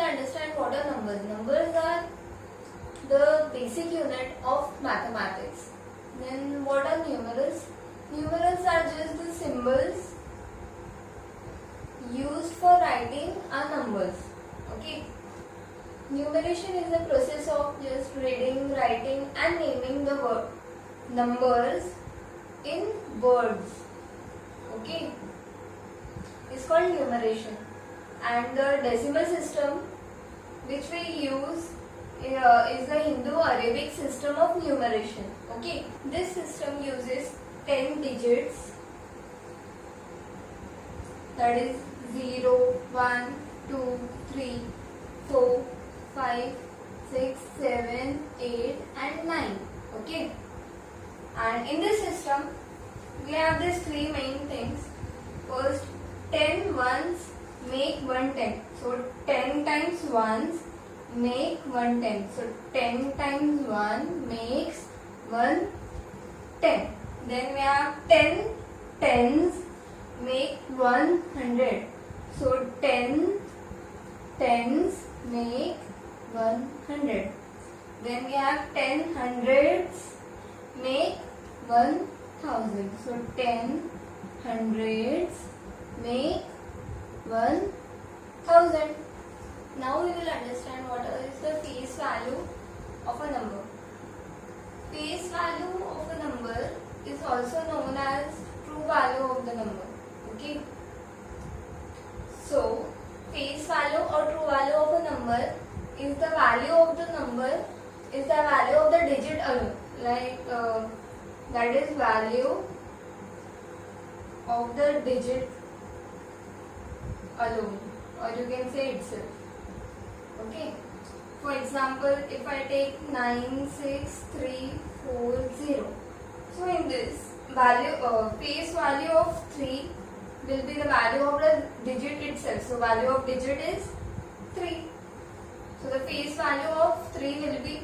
understand what are numbers. Numbers are the basic unit of mathematics. Then what are numerals? Numerals are just the symbols used for writing our numbers. Okay. Numeration is the process of just reading, writing and naming the word numbers in words. Okay. It's called numeration. And the decimal system which we use is the Indo-Arabic system of numeration. Okay. This system uses 10 digits, that is 0, 1, 2, 3, 4, 5, 6, 7, 8 and 9. Okay. And in this system we have these three main things. First, 10 ones make 110. So 10 times ones make 110. So 10 times 1 makes 110. Then we have 10 tens make 100. So 10 tens make 100. Then we have 10 hundreds make 1000. So 10 hundreds make 1000. Now we will understand what is the face value of a number. Face value of a number is also known as true value of the number. Okay. So face value or true value of a number is the value of the number is the value of the digit alone. Like that is value of the digit alone, or you can say itself. Okay. For example, if I take 96340, so in this value, face value of 3 will be the value of the digit itself. So value of digit is 3. So the face value of 3 will be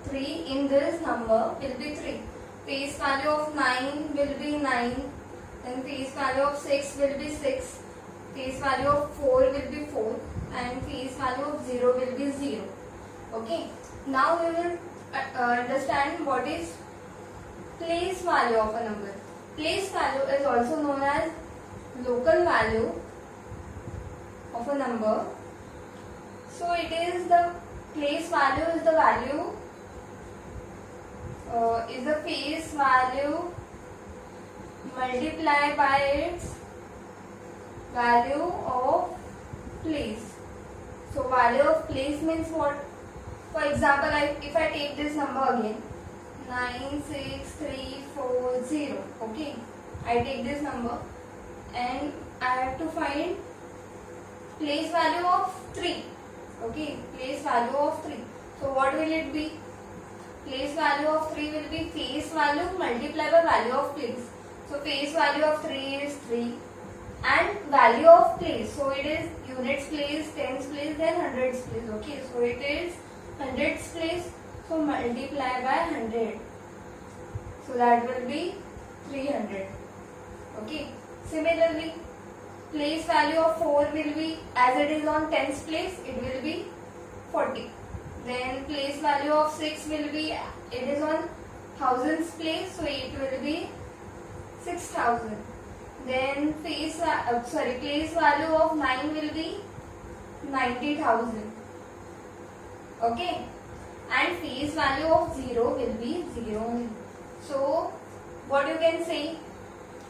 3 in this number will be 3. Face value of 9 will be 9. Then face value of 6 will be 6. Face value of 4 will be 4. And face value of 0 will be 0. Okay. Now we will understand what is place value of a number. Place value is also known as local value of a number. So it is the place value is the value is the face value multiplied by its value of place. So value of place means what? For example, if I take this number again, 96340. Okay, I take this number and I have to find place value of 3. Okay, place value of 3. So what will it be? Place value of 3 will be face value multiplied by value of place. So face value of 3 is 3 and value of place. So it is units place, tens place, then hundreds place. Okay, so it is hundreds place. So multiply by 100. So that will be 300. Okay. Similarly, place value of 4 will be, as it is on tens place, it will be 40. Then place value of 6 will be, it is on thousands place, so it will be 6000. Then place value of 9 will be 90,000. Okay. And face value of 0 will be 0. So what you can say,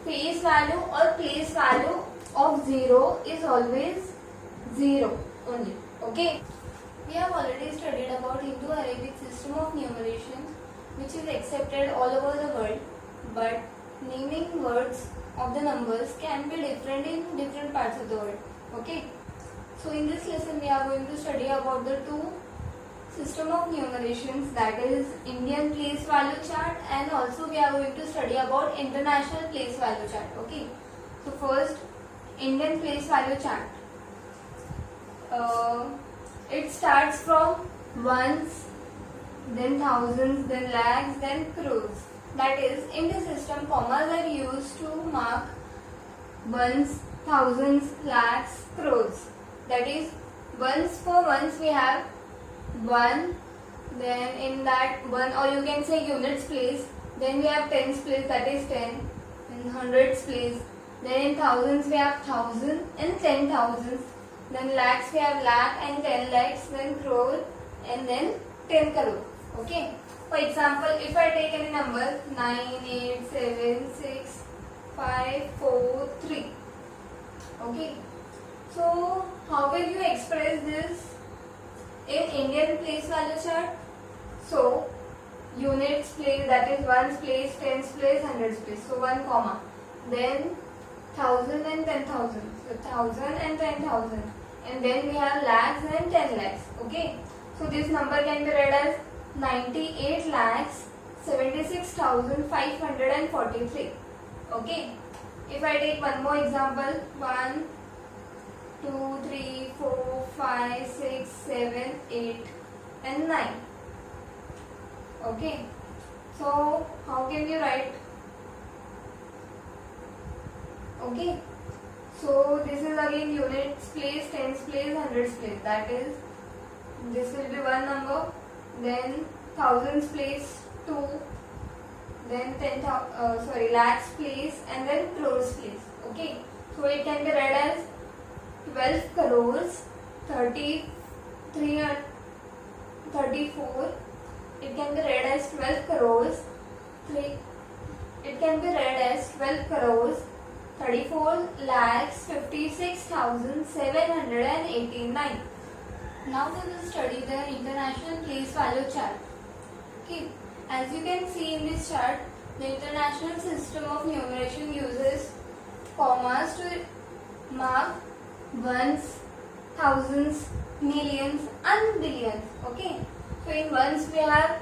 face value or place value of 0 is always 0 only. Okay. We have already studied about Indo-Arabic system of numeration, which is accepted all over the world, but naming words of the numbers can be different in different parts of the world. Okay. So in this lesson we are going to study about the two system of numerations, that is Indian place value chart, and also we are going to study about international place value chart. Okay. So first, Indian place value chart. It starts from ones, then thousands, then lakhs, then crores. That is, in the system, commas are used to mark ones, thousands, lakhs, crores. That is, ones, for ones we have 1, then in that 1, or you can say units place, then we have tens place, that is 10, and hundreds place, then in thousands we have 1000 and 10,000s, then lakhs we have lakh and 10 lakhs, then crore and then 10 crore. Okay. For example, if I take any number 9, 8, 7, 6, 5, 4, 3. Okay. So how will you express this in Indian place value chart? So units place, that is ones place, tens place, hundreds place. So 1 comma. Then 1000 and 10,000. So 1000 and 10,000. And then we have lakhs and 10 lakhs. Okay. So this number can be read as 98 lakhs 76,543. Okay. If I take one more example, 1, 2, 3, 4, 5, 6, 7, 8 and 9. Okay. So how can you write? Okay. So this is again units place, tens place, hundreds place. That is, this will be one number. Then thousands place 2. Then lakhs place, and then crores place. Okay. So it can be read as 12 crores 34. It can be read as 12 crores 34 lakhs 56,789. Now we will study the international place value chart. Okay. As you can see in this chart, the international system of numeration uses commas to mark ones, thousands, millions and billions. Okay. So in ones we have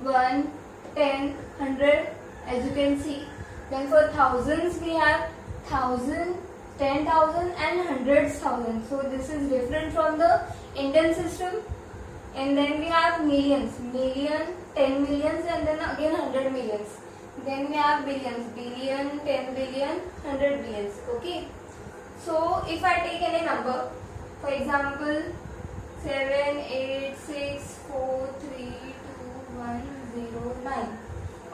1, 10, 100, as you can see. Then for thousands we have 1000, 10,000 and hundreds thousand. So this is different from the Indian system. And then we have millions, million, 10 millions, and then again 100 millions. Then we have billions, billion, 10 billion, 100 billions. Okay. So if I take any number, for example 7, 8, 6, 4, 3, 2, 1, 0, 9.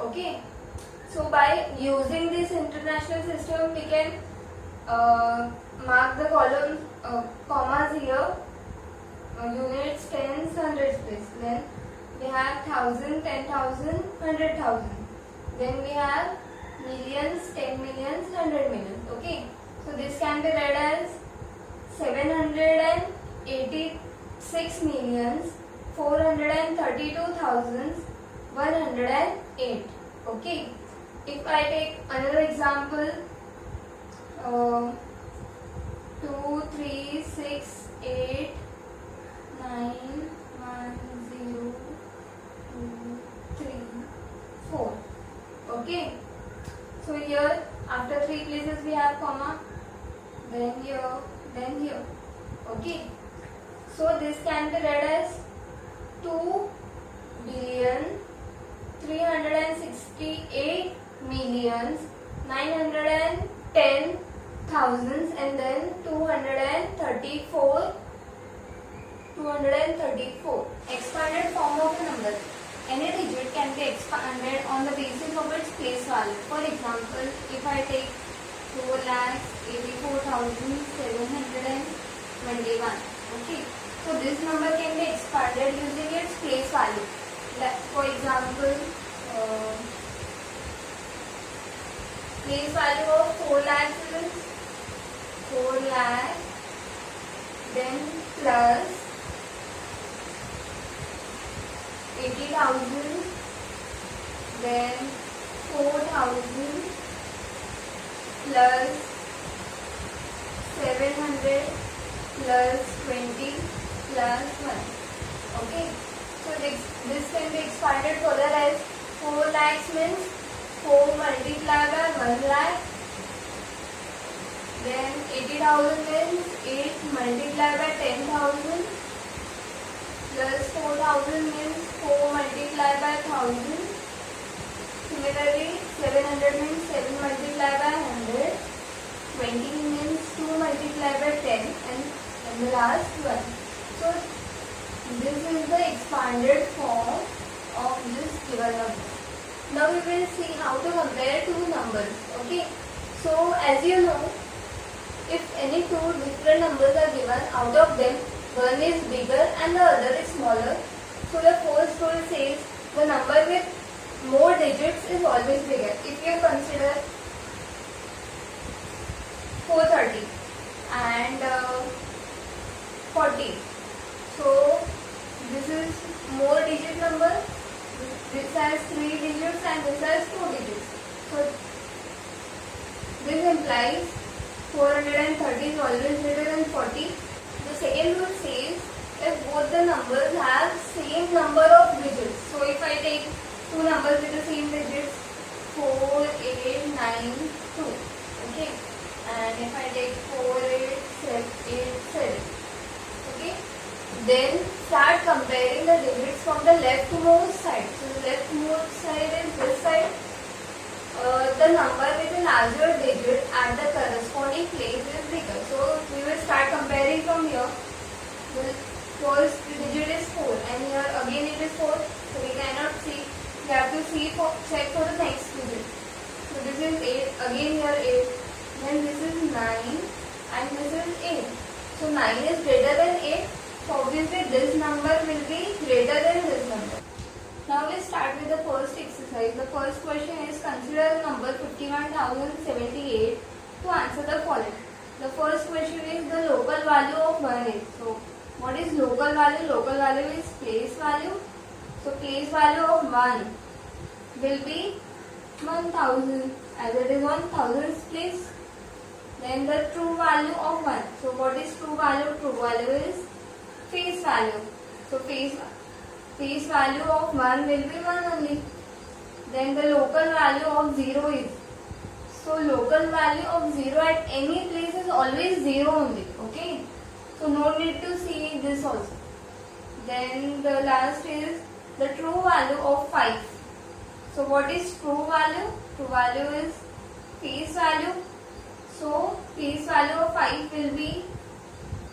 Okay. So by using this international system, we can mark the column commas here, units, tens, hundreds place. Then we have 1000, 10,000, 100,000. Then we have millions, 10 millions, 100 millions. Okay. So this can be read as 786 millions 432,108. Okay. If I take another example, 2, 3, 6, 8, 9, 1, 0, 2, 3, 4. Okay. So here after 3 places we have comma, then here, then here. Okay. So this can be read as 2 billion 368 millions 910 thousands and then 234. Expanded form of a number. Any digit can be expanded on the basis of its place value. For example, if I take 4,84,721. Okay. So this number can be expanded using its place value. For example, place value of 4 lakhs is 4 lakh, then plus 80,000, then 4,000 plus 700 plus 20 plus 1. Okay. So this can be expanded further as 4 lakhs means 4 multiplied by 1 lakh. Then 80,000 means 8 multiplied by 10,000 plus 4,000 means 4 multiplied by 1,000. Similarly, 700 means 7 multiplied by 100. 20 means 2 multiplied by 10 and and the last one. So this is the expanded form of this given number. Now we will see how to compare two numbers. Okay. So as you know, if any two different numbers are given, out of them one is bigger and the other is smaller. So the first rule says the number with more digits is always bigger. If you consider 430 and 40, so this is more digit number. This has 3 digits and this has 2 digits. So this implies 430 is always greater than 40. The second rule says if both the numbers have same number of digits. So if I take two numbers with the same digits, 4, 8, 9, 2. Okay. And if I take 4, 8, 7. Okay. Then start comparing the digits from the leftmost side. So the leftmost side is this side. The number with a larger digit at the corresponding place is bigger. So we will start comparing from here. The first digit is 4 and here again it is 4. So we cannot see. We have to check for the next digit. So this is 8. Again here 8. Then this is 9 and this is 8. So 9 is greater than 8. So obviously this number will be greater than this number. Now let's start with the first exercise. The first question is consider number 51,078 to answer the following. The first question is the local value of 1 is. So what is local value? Local value is place value. So place value of 1 will be 1000 as it is on thousands place. Then the true value of 1. So what is true value? True value is face value. So face value of 1 will be 1 only. Then the local value of 0 is. So local value of 0 at any place is always 0 only. Okay. So no need to see this also. Then the last is the true value of 5. So what is true value? True value is face value. So face value of 5 will be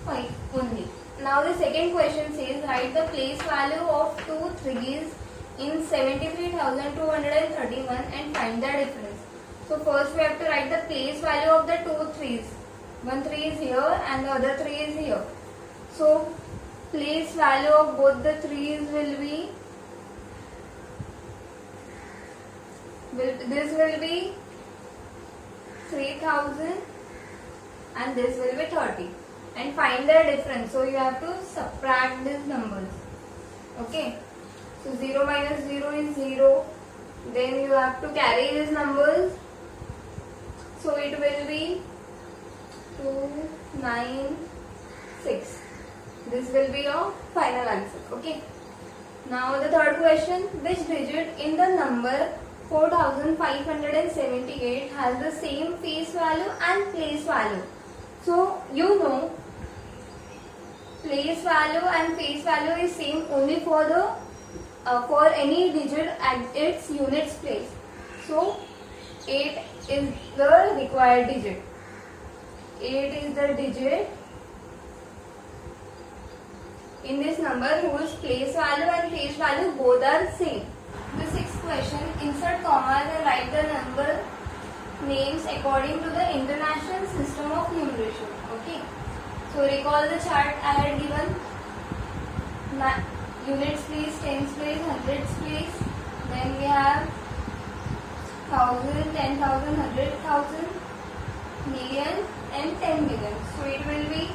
5 only. Now the second question says write the place value of 2 threes in 73,231 and find the difference. So first we have to write the place value of the 2 threes. One 3 is here and the other 3 is here. So place value of both the 3's will be this will be 3,000 and this will be 30. And find the difference. So you have to subtract these numbers. Okay. So 0 minus 0 is 0. Then you have to carry these numbers. So it will be 2, 9, 6. This will be your final answer. Okay. Now the third question. Which digit in the number 4,578 has the same face value and place value? So you know place value and face value is same only for the for any digit at its units place. So 8 is the required digit. 8 is the digit in this number whose place value and face value both are same. The sixth question, insert commas and write the number names according to the international system of numeration. Okay. So recall the chart I had given. Units place, tens place, hundreds place. Then we have 1,000, 10,000, 100,000, million and 10 million. So it will be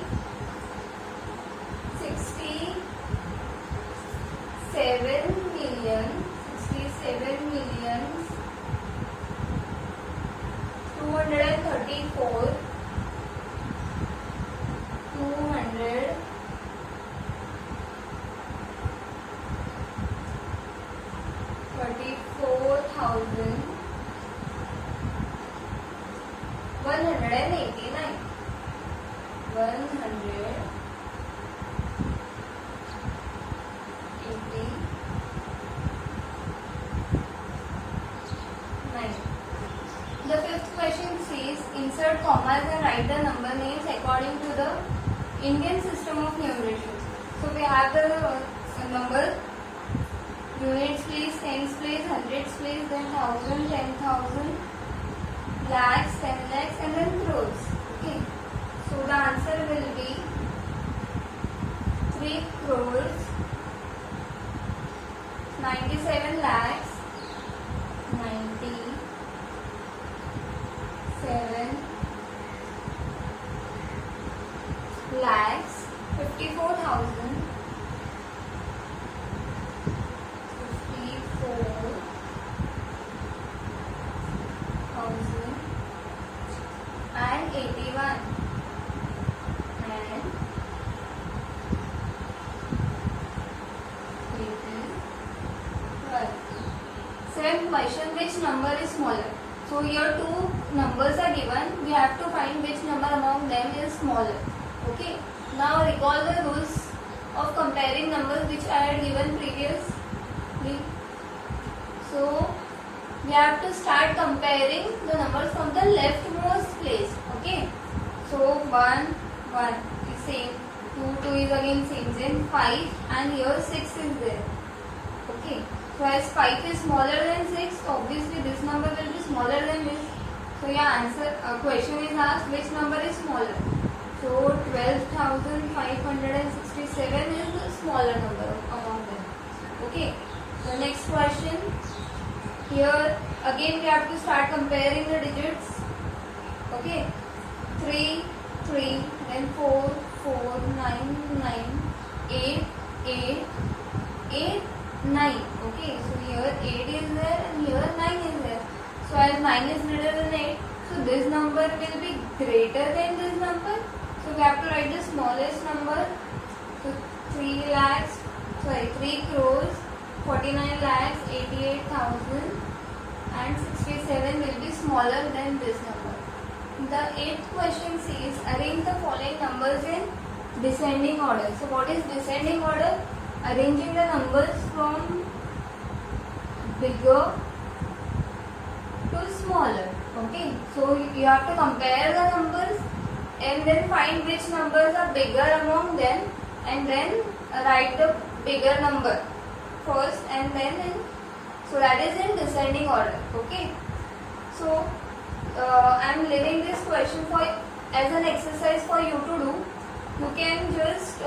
67 million, 67 millions, 234, 200, 34,000, 189, 189. Indian system of numeration. So we have the number units place, tens place, hundreds place, then thousand, 10,000, lakhs, 10 lakhs, and then crores. Okay. So the answer will be 3 crores, 97 lakhs, 97 lakhs, 54,000, 54,000 and 81 and 81. Same question, which number is smaller? So here two numbers are given. We have to find which number among them is smaller. Okay. Now recall the rules of comparing numbers which I had given previously. So we have to start comparing the numbers from the leftmost place. Okay. So 1 is same, 2 is again same, then 5 and here 6 is there. Okay. So as 5 is smaller than 6, obviously this number will be smaller than this. So your answer question is asked which number is smaller. So 12,567 is the smaller number among them. Okay. The next question. Here again we have to start comparing the digits. Okay. 3, then 4, 9, 8, 9. Okay, so here 8 is there and here 9 is there. So as 9 is greater than 8, so this number will be greater than this number. So we have to write the smallest number. So 3 crores, 49 lakhs, 88,000 and 67 will be smaller than this number. The 8th question says arrange the following numbers in descending order. So what is descending order? Arranging the numbers from bigger to smaller. Okay. So you have to compare the numbers and then find which numbers are bigger among them and then write the bigger number first and then so that is in descending order. Okay. So I am leaving this question for as an exercise for you to do. You can just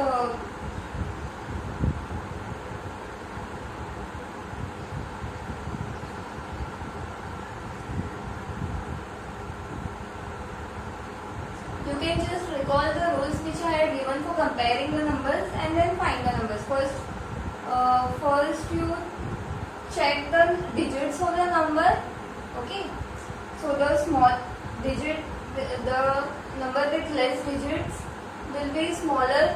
recall the rules which I had given for comparing the numbers and then find the numbers. First you check the digits of the number. Okay. So the small digit, the number with less digits will be smaller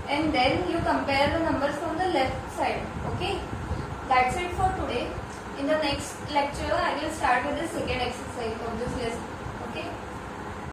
and then you compare the numbers from the left side. Okay. That's it for today. In the next lecture, I will start with the second exercise of this lesson.